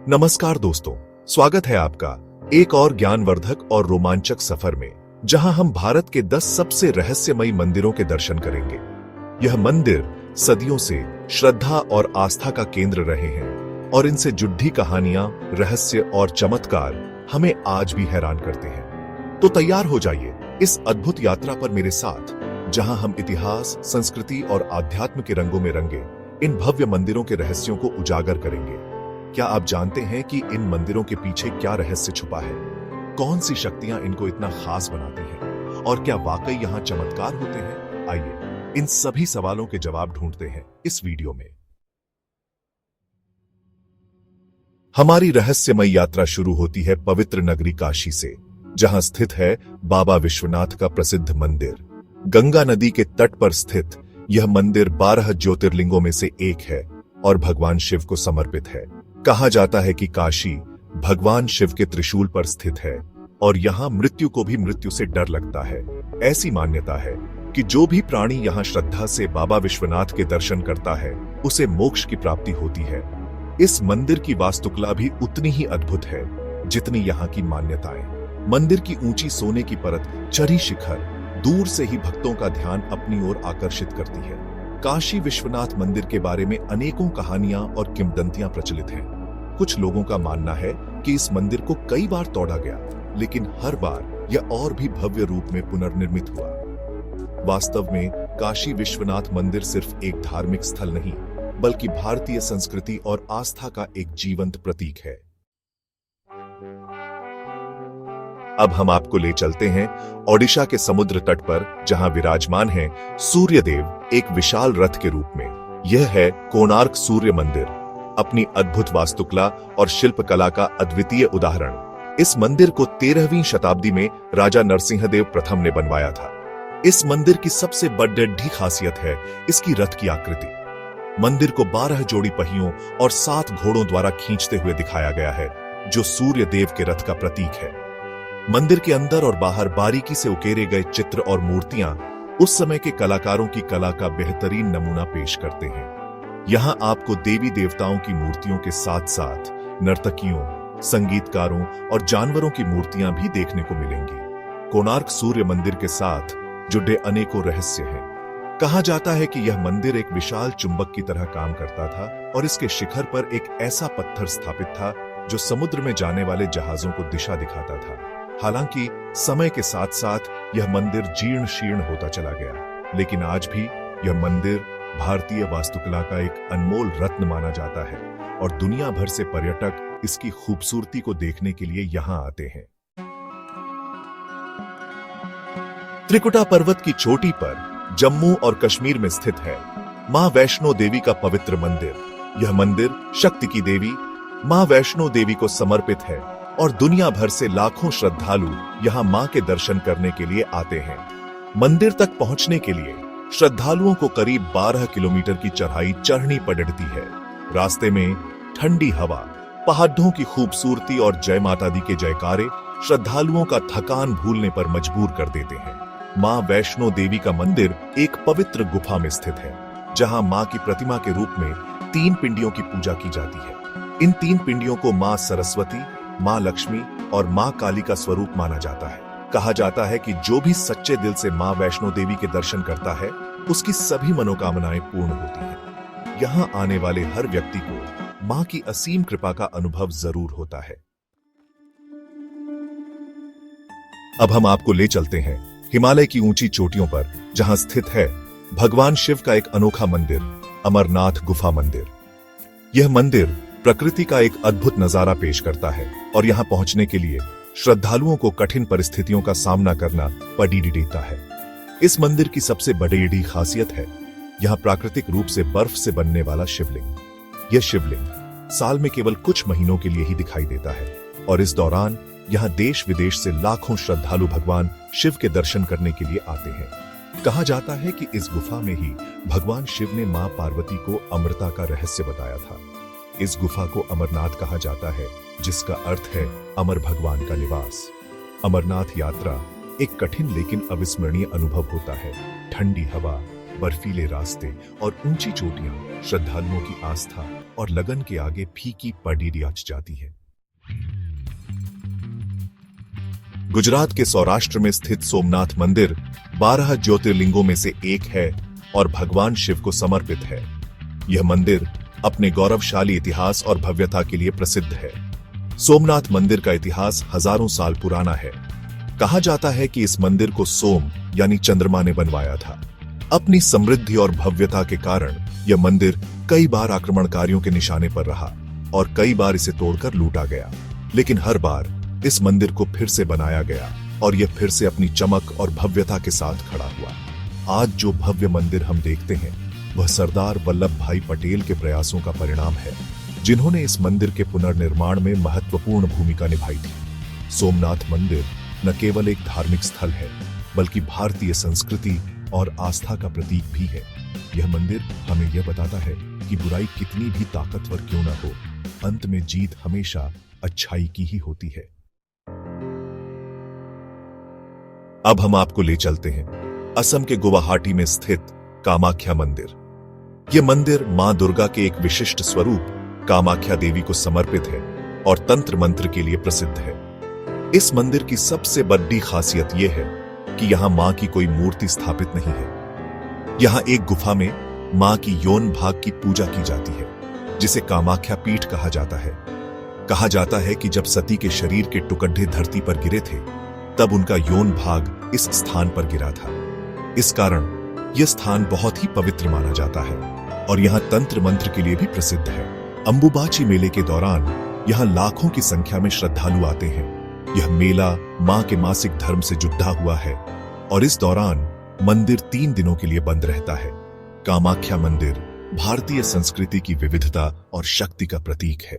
नमस्कार दोस्तों, स्वागत है आपका एक और ज्ञानवर्धक और रोमांचक सफर में, जहां हम भारत के 10 सबसे रहस्यमयी मंदिरों के दर्शन करेंगे। यह मंदिर सदियों से श्रद्धा और आस्था का केंद्र रहे हैं और इनसे जुड़ी कहानियां, रहस्य और चमत्कार हमें आज भी हैरान करते हैं। तो तैयार हो जाइए इस अद्भुत यात्रा पर मेरे साथ, जहां हम इतिहास, संस्कृति और आध्यात्म के रंगों में रंगे इन भव्य मंदिरों के रहस्यों को उजागर करेंगे। क्या आप जानते हैं कि इन मंदिरों के पीछे क्या रहस्य छुपा है? कौन सी शक्तियां इनको इतना खास बनाती हैं? और क्या वाकई यहां चमत्कार होते हैं? आइए इन सभी सवालों के जवाब ढूंढते हैं इस वीडियो में। हमारी रहस्यमय यात्रा शुरू होती है पवित्र नगरी काशी से, जहां स्थित है बाबा विश्वनाथ का प्रसिद्ध मंदिर। गंगा नदी के तट पर स्थित यह मंदिर 12 ज्योतिर्लिंगों में से एक है और भगवान शिव को समर्पित है। कहा जाता है कि काशी भगवान शिव के त्रिशूल पर स्थित है और यहाँ मृत्यु को भी मृत्यु से डर लगता है। ऐसी मान्यता है कि जो भी प्राणी यहाँ श्रद्धा से बाबा विश्वनाथ के दर्शन करता है, उसे मोक्ष की प्राप्ति होती है। इस मंदिर की वास्तुकला भी उतनी ही अद्भुत है जितनी यहाँ की मान्यताएं। मंदिर की ऊंची सोने की परत, चढ़ी शिखर दूर से ही भक्तों का ध्यान अपनी ओर आकर्षित करती है। काशी विश्वनाथ मंदिर के बारे में अनेकों कहानियां और किंवदंतियां प्रचलित हैं। कुछ लोगों का मानना है कि इस मंदिर को कई बार तोड़ा गया, लेकिन हर बार यह और भी भव्य रूप में पुनर्निर्मित हुआ। वास्तव में काशी विश्वनाथ मंदिर सिर्फ एक धार्मिक स्थल नहीं, बल्कि भारतीय संस्कृति और आस्था का एक जीवंत प्रतीक है। अब हम आपको ले चलते हैं ओडिशा के समुद्र तट पर, जहां विराजमान है सूर्य देव एक विशाल रथ के रूप में। यह है कोणार्क सूर्य मंदिर, अपनी अद्भुत वास्तुकला और शिल्पकला का अद्वितीय उदाहरण। इस मंदिर को 13वीं शताब्दी में राजा नरसिंहदेव प्रथम ने बनवाया था। इस मंदिर की सबसे बड़ी खासियत है इसकी रथ की आकृति। मंदिर को 12 जोड़ी पहियों और 7 घोड़ों द्वारा खींचते हुए दिखाया गया है, जो सूर्य देव के रथ का प्रतीक है। मंदिर के अंदर और बाहर बारीकी से उकेरे गए चित्र और मूर्तियां उस समय के कलाकारों की कला का बेहतरीन नमूना पेश करते हैं। यहां आपको देवी देवताओं की मूर्तियों के साथ साथ नर्तकियों, संगीतकारों और जानवरों की मूर्तियां भी देखने को मिलेंगी। कोणार्क सूर्य मंदिर के साथ जुड़े अनेकों रहस्य हैं। कहा जाता है कि यह मंदिर एक विशाल चुंबक की तरह काम करता था और इसके शिखर पर एक ऐसा पत्थर स्थापित था जो समुद्र में जाने वाले जहाजों को दिशा दिखाता था। हालांकि समय के साथ साथ यह मंदिर जीर्ण शीर्ण होता चला गया, लेकिन आज भी यह मंदिर भारतीय वास्तुकला का एक अनमोल रत्न माना जाता है और दुनिया भर से पर्यटक इसकी खूबसूरती को देखने के लिए यहां आते हैं। त्रिकुटा पर्वत की चोटी पर जम्मू और कश्मीर में स्थित है मां वैष्णो देवी का पवित्र मंदिर। यह मंदिर शक्ति की देवी मां वैष्णो देवी को समर्पित है और दुनिया भर से लाखों श्रद्धालु यहां मां के दर्शन करने के लिए आते हैं। मंदिर तक पहुंचने के लिए श्रद्धालुओं को करीब 12 किलोमीटर की चढ़ाई चढ़नी पड़ती है। रास्ते में ठंडी हवा, पहाड़ों की खूबसूरती और जय माता दी के जयकारे श्रद्धालुओं का थकान भूलने पर मजबूर कर देते हैं। मां वैष्णो देवी का मंदिर एक पवित्र गुफा में स्थित है, जहां मां की प्रतिमा के रूप में 3 पिंडियों की पूजा की जाती है। इन 3 पिंडियों को मां सरस्वती, मां लक्ष्मी और मां काली का स्वरूप माना जाता है। कहा जाता है कि जो भी सच्चे दिल से मां वैष्णो देवी के दर्शन करता है, उसकी सभी मनोकामनाएं पूर्ण होती हैं। यहां आने वाले हर व्यक्ति को मां की असीम कृपा का अनुभव जरूर होता है। अब हम आपको ले चलते हैं हिमालय की ऊंची चोटियों पर, जहां स्थित है भगवान शिव का एक अनोखा मंदिर, अमरनाथ गुफा मंदिर। यह मंदिर प्रकृति का एक अद्भुत नजारा पेश करता है और यहां पहुंचने के लिए श्रद्धालुओं को कठिन परिस्थितियों का सामना करना पड़ता है। इस मंदिर की सबसे बड़ी खासियत है यहां प्राकृतिक रूप से बर्फ से बनने वाला शिवलिंग। यह शिवलिंग साल में केवल कुछ महीनों के लिए ही दिखाई देता है और इस दौरान यहां देश विदेश से लाखों श्रद्धालु भगवान शिव के दर्शन करने के लिए आते हैं। कहा जाता है कि इस गुफा में ही भगवान शिव ने मां पार्वती को अमृता का रहस्य बताया था। इस गुफा को अमरनाथ कहा जाता है, जिसका अर्थ है अमर भगवान का निवास। अमरनाथ यात्रा एक कठिन लेकिन अविस्मरणीय अनुभव होता है। ठंडी हवा, बर्फीले रास्ते और ऊंची चोटियां श्रद्धालुओं की आस्था और लगन के आगे फीकी पड़ी जाती है। गुजरात के सौराष्ट्र में स्थित सोमनाथ मंदिर 12 ज्योतिर्लिंगों में से एक है और भगवान शिव को समर्पित है। यह मंदिर अपने गौरवशाली इतिहास और भव्यता के लिए प्रसिद्ध है। सोमनाथ मंदिर का इतिहास हजारों साल पुराना है। कहा जाता है कि इस मंदिर को सोम यानी चंद्रमा ने बनवाया था। अपनी समृद्धि और भव्यता के कारण यह मंदिर कई बार आक्रमणकारियों के निशाने पर रहा और कई बार इसे तोड़कर लूटा गया, लेकिन हर बार इस मंदिर को फिर से बनाया गया और यह फिर से अपनी चमक और भव्यता के साथ खड़ा हुआ। आज जो भव्य मंदिर हम देखते हैं वह सरदार वल्लभ भाई पटेल के प्रयासों का परिणाम है, जिन्होंने इस मंदिर के पुनर्निर्माण में महत्वपूर्ण भूमिका निभाई थी। सोमनाथ मंदिर न केवल एक धार्मिक स्थल है, बल्कि भारतीय संस्कृति और आस्था का प्रतीक भी है। यह मंदिर हमें यह बताता है कि बुराई कितनी भी ताकतवर क्यों न हो, अंत में जीत हमेशा अच्छाई की ही होती है। अब हम आपको ले चलते हैं असम के गुवाहाटी में स्थित कामाख्या मंदिर। यह मंदिर मां दुर्गा के एक विशिष्ट स्वरूप कामाख्या देवी को समर्पित है और तंत्र मंत्र के लिए प्रसिद्ध है। इस मंदिर की सबसे बड़ी खासियत यह है कि यहां मां की कोई मूर्ति स्थापित नहीं है। यहां एक गुफा में मां की यौन भाग की पूजा की जाती है, जिसे कामाख्या पीठ कहा जाता है। कहा जाता है कि जब सती के शरीर के टुकड़े धरती पर गिरे थे, तब उनका यौन भाग इस स्थान पर गिरा था। इस कारण यह स्थान बहुत ही पवित्र माना जाता है और यहां तंत्र मंत्र के लिए भी प्रसिद्ध है। अंबुबाची मेले के दौरान यहां लाखों की संख्या में श्रद्धालु आते हैं। यह मेला मां के मासिक धर्म से जुड़ा हुआ है और इस दौरान मंदिर 3 दिनों के लिए बंद रहता है। कामाख्या मंदिर भारतीय संस्कृति की विविधता और शक्ति का प्रतीक है।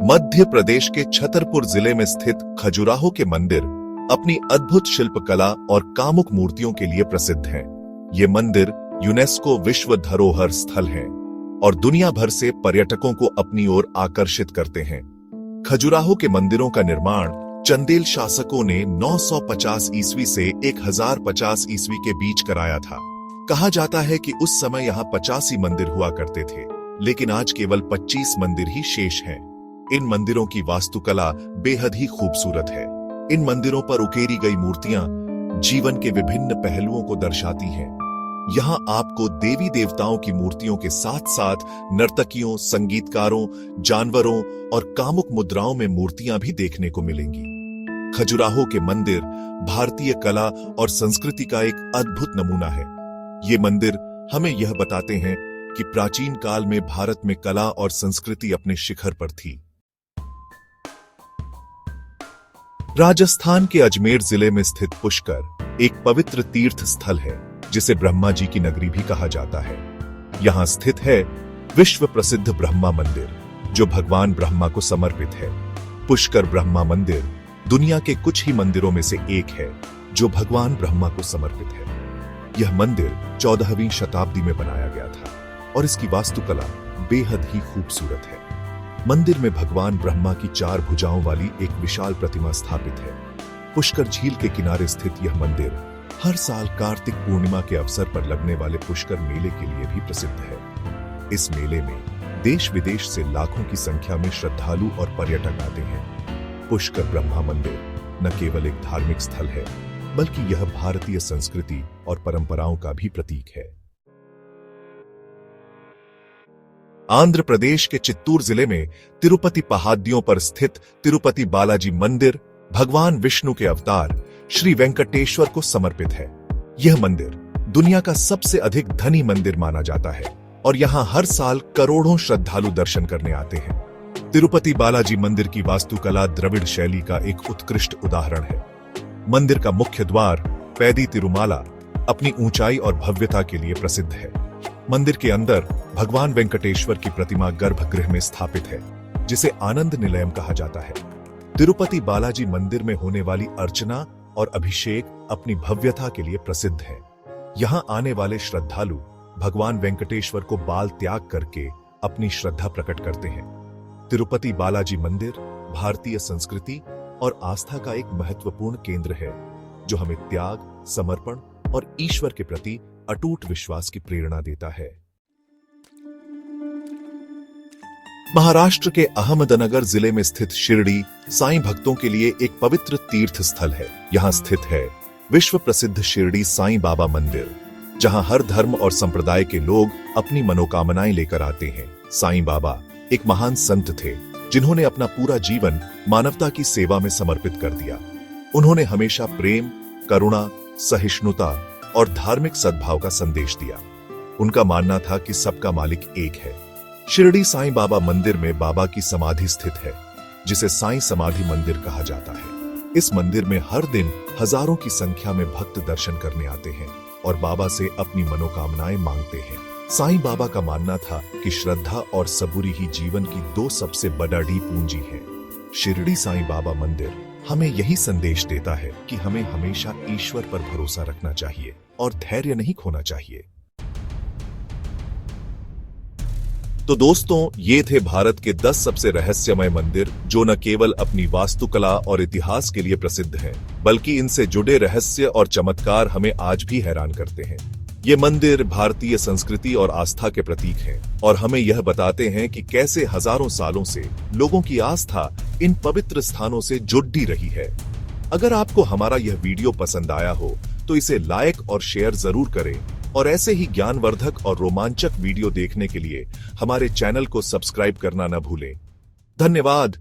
मध्य प्रदेश के छतरपुर जिले में स्थित खजुराहो के मंदिर अपनी अद्भुत शिल्पकला और कामुक मूर्तियों के लिए प्रसिद्ध हैं। ये मंदिर यूनेस्को विश्व धरोहर स्थल है और दुनिया भर से पर्यटकों को अपनी ओर आकर्षित करते हैं। खजुराहो के मंदिरों का निर्माण चंदेल शासकों ने 950 ईस्वी से 1050 ईस्वी के बीच कराया था। कहा जाता है कि उस समय यहाँ 85 मंदिर हुआ करते थे, लेकिन आज केवल 25 मंदिर ही शेष हैं। इन मंदिरों की वास्तुकला बेहद ही खूबसूरत है। इन मंदिरों पर उकेरी गई मूर्तियां जीवन के विभिन्न पहलुओं को दर्शाती हैं। यहाँ आपको देवी देवताओं की मूर्तियों के साथ साथ नर्तकियों, संगीतकारों, जानवरों और कामुक मुद्राओं में मूर्तियां भी देखने को मिलेंगी। खजुराहो के मंदिर भारतीय कला और संस्कृति का एक अद्भुत नमूना है। ये मंदिर हमें यह बताते हैं कि प्राचीन काल में भारत में कला और संस्कृति अपने शिखर पर थी। राजस्थान के अजमेर जिले में स्थित पुष्कर एक पवित्र तीर्थ स्थल है, जिसे ब्रह्मा जी की नगरी भी कहा जाता है। यहां स्थित है विश्व प्रसिद्ध ब्रह्मा मंदिर, जो भगवान ब्रह्मा को समर्पित है। पुष्कर ब्रह्मा मंदिर दुनिया के कुछ ही मंदिरों में से एक है जो भगवान ब्रह्मा को समर्पित है। यह मंदिर 14वीं शताब्दी में बनाया गया था और इसकी वास्तुकला बेहद ही खूबसूरत है। मंदिर में भगवान ब्रह्मा की 4 भुजाओं वाली एक विशाल प्रतिमा स्थापित है। पुष्कर झील के किनारे स्थित यह मंदिर हर साल कार्तिक पूर्णिमा के अवसर पर लगने वाले पुष्कर मेले के लिए भी प्रसिद्ध है। इस मेले में देश विदेश से लाखों की संख्या में श्रद्धालु और पर्यटक आते हैं। पुष्कर ब्रह्मा मंदिर न केवल एक धार्मिक स्थल है, बल्कि यह भारतीय संस्कृति और परंपराओं का भी प्रतीक है। आंध्र प्रदेश के चित्तूर जिले में तिरुपति पहाड़ियों पर स्थित तिरुपति बालाजी मंदिर भगवान विष्णु के अवतार श्री वेंकटेश्वर को समर्पित है। यह मंदिर दुनिया का सबसे अधिक धनी मंदिर माना जाता है और यहाँ हर साल करोड़ों श्रद्धालु दर्शन करने आते हैं। तिरुपति बालाजी मंदिर की वास्तुकला द्रविड़ शैली का एक उत्कृष्ट उदाहरण है। मंदिर का मुख्य द्वार पैदी तिरुमाला अपनी ऊंचाई और भव्यता के लिए प्रसिद्ध है। मंदिर के अंदर भगवान वेंकटेश्वर की प्रतिमा गर्भगृह में स्थापित है, जिसे आनंद निलयम कहा जाता है। तिरुपति बालाजी मंदिर में होने वाली अर्चना और अभिषेक अपनी भव्यता के लिए प्रसिद्ध है। यहाँ आने वाले श्रद्धालु भगवान वेंकटेश्वर को बाल त्याग करके अपनी श्रद्धा प्रकट करते हैं। तिरुपति बालाजी मंदिर भारतीय संस्कृति और आस्था का एक महत्वपूर्ण केंद्र है, जो हमें त्याग, समर्पण और ईश्वर के प्रति अटूट विश्वास की प्रेरणा देता है। महाराष्ट्र के अहमदनगर जिले में स्थित शिरडी साईं भक्तों के लिए एक पवित्र तीर्थ स्थल है। यहाँ स्थित है विश्व प्रसिद्ध शिरडी साईं बाबा मंदिर, जहाँ हर धर्म और संप्रदाय के लोग अपनी मनोकामनाएं लेकर आते हैं। साईं बाबा एक महान संत थे जिन्होंने अपना पूरा जीवन मानवता की सेवा में समर्पित कर दिया। उन्होंने हमेशा प्रेम, करुणा, सहिष्णुता और धार्मिक सद्भाव का संदेश दिया। उनका मानना था कि सबका मालिक एक है। शिरडी साईं बाबा मंदिर में बाबा की समाधि स्थित है, जिसे साईं समाधि मंदिर कहा जाता है। इस मंदिर में हर दिन हजारों की संख्या में भक्त दर्शन करने आते हैं और बाबा से अपनी मनोकामनाएं मांगते हैं। साईं बाबा का मानना था कि श्रद्धा और सबूरी ही जीवन की दो सबसे बड़ी पूंजी है। शिरडी साईं बाबा मंदिर हमें यही संदेश देता है कि हमें हमेशा ईश्वर पर भरोसा रखना चाहिए और धैर्य नहीं खोना चाहिए। तो दोस्तों, ये थे भारत के 10 सबसे रहस्यमय मंदिर, जो न केवल अपनी वास्तुकला और इतिहास के लिए प्रसिद्ध हैं, बल्कि इनसे जुड़े रहस्य और चमत्कार हमें आज भी हैरान करते हैं। ये मंदिर भारतीय संस्कृति और आस्था के प्रतीक हैं और हमें यह बताते हैं कि कैसे हजारों सालों से लोगों की आस्था इन पवित्र स्थानों से जुड़ी रही है। अगर आपको हमारा यह वीडियो पसंद आया हो तो इसे लाइक और शेयर जरूर करें और ऐसे ही ज्ञानवर्धक और रोमांचक वीडियो देखने के लिए हमारे चैनल को सब्सक्राइब करना न भूलें। धन्यवाद।